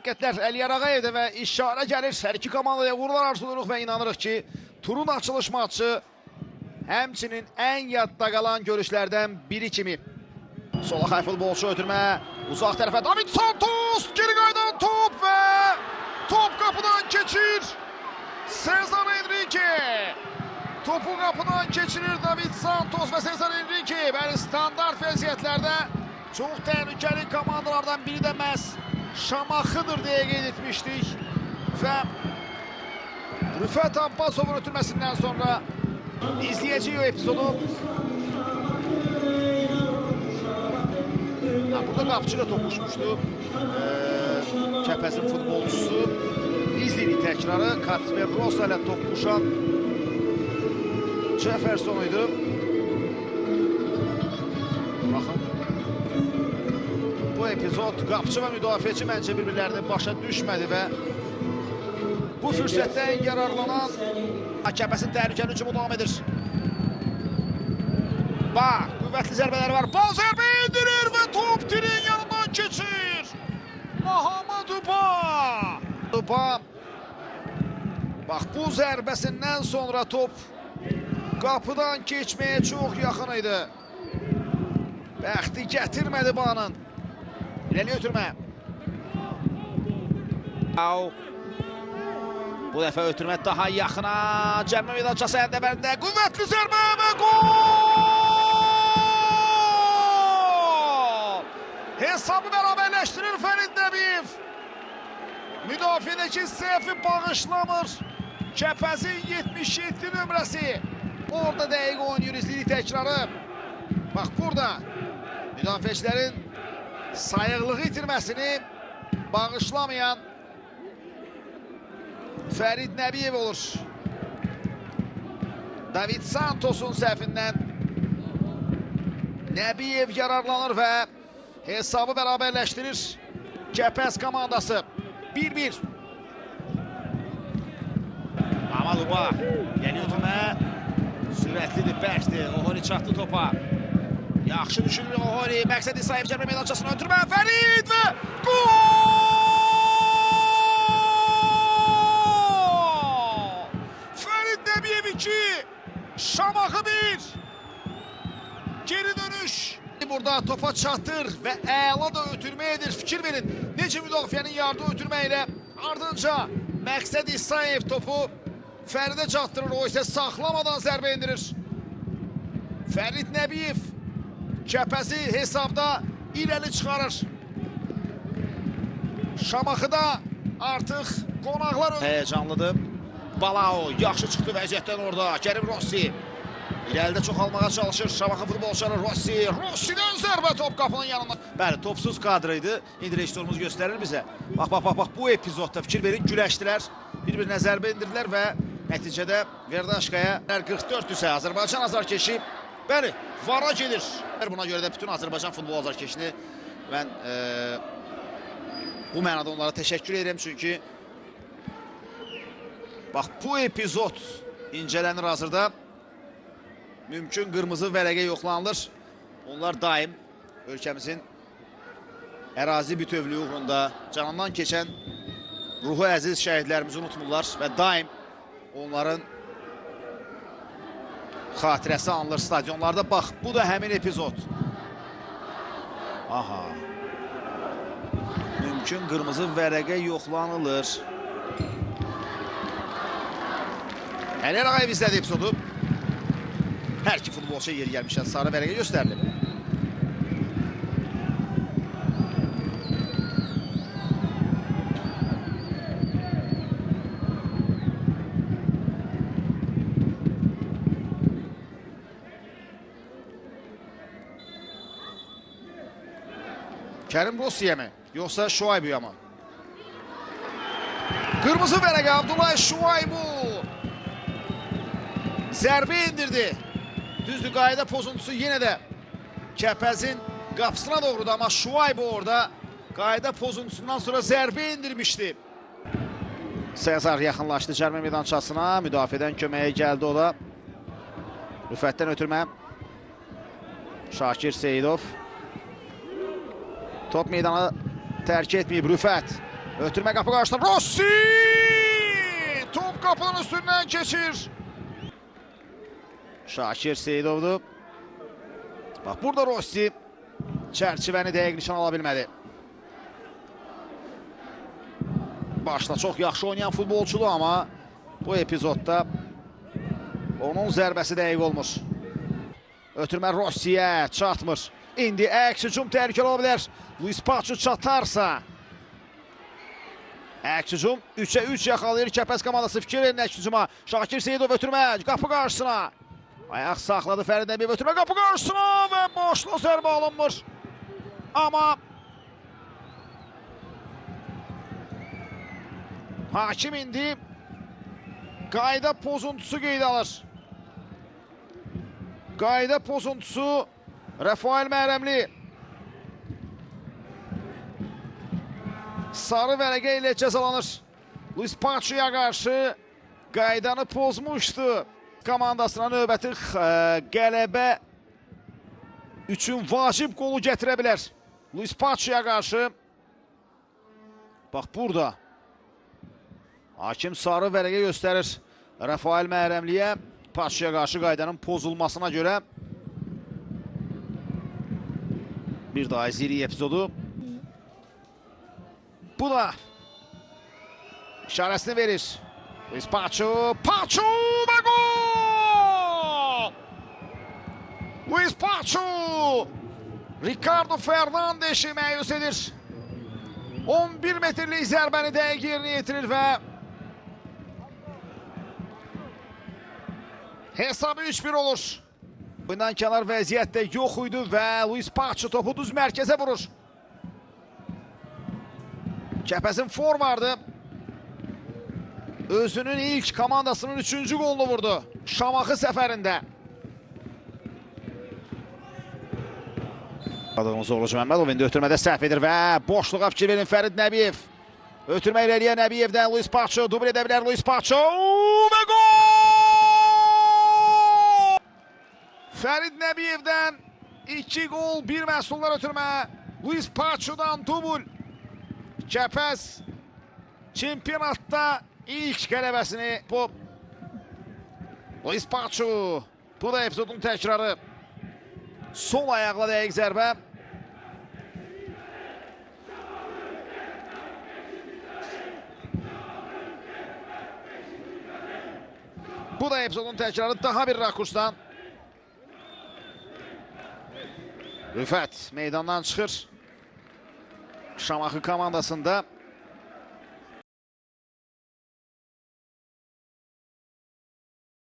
Diqqətlər Əliyar Ağayevdə və işarə gəlir. Hər iki komandaya uğurlar arzulayırıq və inanırıq ki, turun açılış maçı həmçinin ən yadda qalan görüşlərdən biri kimi. Sola xay futbolçu ötürmə, uzaq tərəfə David Santos, geri qaydan top və top qapıdan keçir. Cesar Enrique. Topu qapıdan keçirir David Santos və Cesar Enrique. Bəli, standart vəziyyətlərdə çox təhlükəli komandalardan biri də məhz Şamaxıdır deyə qeyd etmişdik. Və Rüfət Abbasovun ötürməsindən sonra izləyəcəyik o epizodu. Burada qapıcı da toqquşmuşdu. Kəpəzin futbolçusu. İzləyirik təkrarı. Kacper Rosa ilə toqquşan Jefferson idi. Baxın. Bu epizod qapıcı və müdafiəçi məncə bir-birlərini başa düşmədi və bu fürsətdən yararlanan Kəpəsin təhlükəli hücumu davam edir. Bax, qüvvətli zərbələri var. Bal zərbə indirir və top dirin yanından keçir. Mahamad Uba. Bax, bu zərbəsindən sonra top qapıdan keçməyə çox yaxın idi. Bəxti gətirmədi Banın. İrəli ötürmə. Bu dəfə ötürmə daha yaxına. Cəbmə meydançası əndəbərində qüvvətli zərbə və gol! Hesabı bərabərləşdirir Fərid Nəbiyev. Müdafiədəki səhvi bağışlamır. Kəpəzin 77 nömrəsi. Orada dəqiq oynayır, izləyirik təkrarı. Bax, burada müdafiəçilərin sayıqlığı itirməsini bağışlamayan Fərid Nəbiyev olur. David Santos'un səhvindən Nəbiyev yararlanır və hesabı bərabərləşdirir Kəpəz komandası. 1-1. Mahamad Uba yeni ötürmə. Sürətlidir, bərkdir. Ohori çatdı topa. Yaxşı düşünür Ohori. Məqsəd İsayev cəbə meydançasına ötürmə. Fərid və gol! Fərid Nəbiyev 2. Şamaxı 1. Geri dönüş. Burada topa çatır və əla da ötürmə edir. Fikir verin. Necə müdafiənin yardı ötürmə ilə ardınca Məqsəd İsayev topu Fəridə çatdırır. O isə saxlamadan zərbə indirir. Fərid Nəbiyev Kəpəzi hesabda irəli çıxarır. Şamaxıda artıq qonaqlar heyecanlıdır. Balao yaxşı çıxdı vəziyyətdən orada. Kerim Rossi irəlidə çox almağa çalışır. Şamaxı futbolçuları Rossi'dən zərbə top qapının yanından. Bəli, topsuz kadrıydı. İndi rejissorumuz göstərir bizə. Bax, bu epizodda fikir verin, güləşdilər. Bir-birinə zərbə indirdiler və nəticədə Verdaşkaya 44-dürsə Azərbaycan azarkeşi bəli, vara gelir. Buna görə də bütün Azərbaycan futbol azarkeşini mən bu mənada onlara təşəkkür edirəm. Çünki bax, bu epizod incələnir hazırda. Mümkün qırmızı vərəqə yoxlanılır. Onlar daim ölkəmizin ərazi bütövlüyü uğrunda canından keçən ruhu əziz şəhidlərimizi unutmurlar və daim onların xatirəsi anılır stadionlarda. Bax, bu da həmin epizod. Aha. Mümkün qırmızı vərəqə yoxlanılır. Əliyar Ağayev izlədi epizodu. Hər iki futbolçu yeri gəlmişən sarı vərəqə göstərilib. Kerim Rossi'ye mi? Yoksa Şuaybu'ya mı? Kırmızı vərəqə Abdullah Şuaybu. Zərbə indirdi. Düzdür, qayda pozuntusu yenə də Kəpəzin qapısına doğrudur, amma Şuaybu orada qayda pozuntusundan sonra zərbə indirmişdi. Cesar yaxınlaşdı cərimə meydançasına. Müdafiədən köməyə gəldi o da. Rüfətdən ötürmə. Şakir Seyidov. Top meydana terk etmeyip Rüfət. Ötürmə qapı qarşısında Rossi! Top qapının üstündən keçir. Şakir Seyidov'du. Bax, burada Rossi çərçivəni dəqiq nişan ala bilmədi. Başda çox yaxşı oynayan futbolçudur, amma bu epizodda onun zərbəsi dəqiq olmur. Ötürmə Rossi'yə çatmır. İndi əks hücum təhlükəli ola bilər. Luis Paço çatarsa. Əks hücum 3'ə 3 yaxalayır Kəpəz komandası. Fikir verin əks hücuma. Şakir Seyidov ötürmə qapı qarşısına. Ayaq saxladı Fərid Nəbiyev, ötürmə qapı qarşısına və boşluq zərbə alınmır. Amma hakim indi qayda pozuntusu qeydə alır. Qayda pozuntusu Rafael Mərəmli. Sarı vərəqə ilə cəzalanır. Luis Paço'ya qarşı qaydanı pozmuşdu. Komandasına növbəti qələbə üçün vacib qolu gətirə bilər. Luis Paço'ya qarşı. Bax, burada hakim sarı vərəqə göstərir Rafael Mərəmliyə. Paço'ya qarşı qaydanın pozulmasına görə. Bir daha izləyirik epizodu. Bu da işarəsini verir. Luis Paço, Paço və gol! Luis Paço Ricardo Fernandes'i məyus edir. 11 metrlik zərbəni dəqiq yerinə yetirir və hesabı 3-1 olur. Bundan kənar vəziyyətdə yox idi və Luis Paço topu düz mərkəzə vurur. Kəpəzin forvardı. Özünün ilk komandasının 3-cü golunu vurdu. Şamaxı səfərində. Adığımız Oruc Məmmədov indi ötürmədə səhv edir və boşluğa fikir verin Fərid Nəbiyev. Ötürmə irəliyə Nəbiyevdən Luis Paço. Dubl edə bilər Luis Paço və gol! Fərid Nəbiyevdən 2 gol, 1 məhsullar ötürmə. Luis Paço'dan dubl. Kəpəz çempionatda ilk qələbəsini bu Luis Paço. Bu da epizodun təkrarı. Sol ayaqla dəqiq zərbə. Bu da epizodun təkrarı daha bir rakursdan. Rüfət meydandan çıxır. Şamaxı komandasında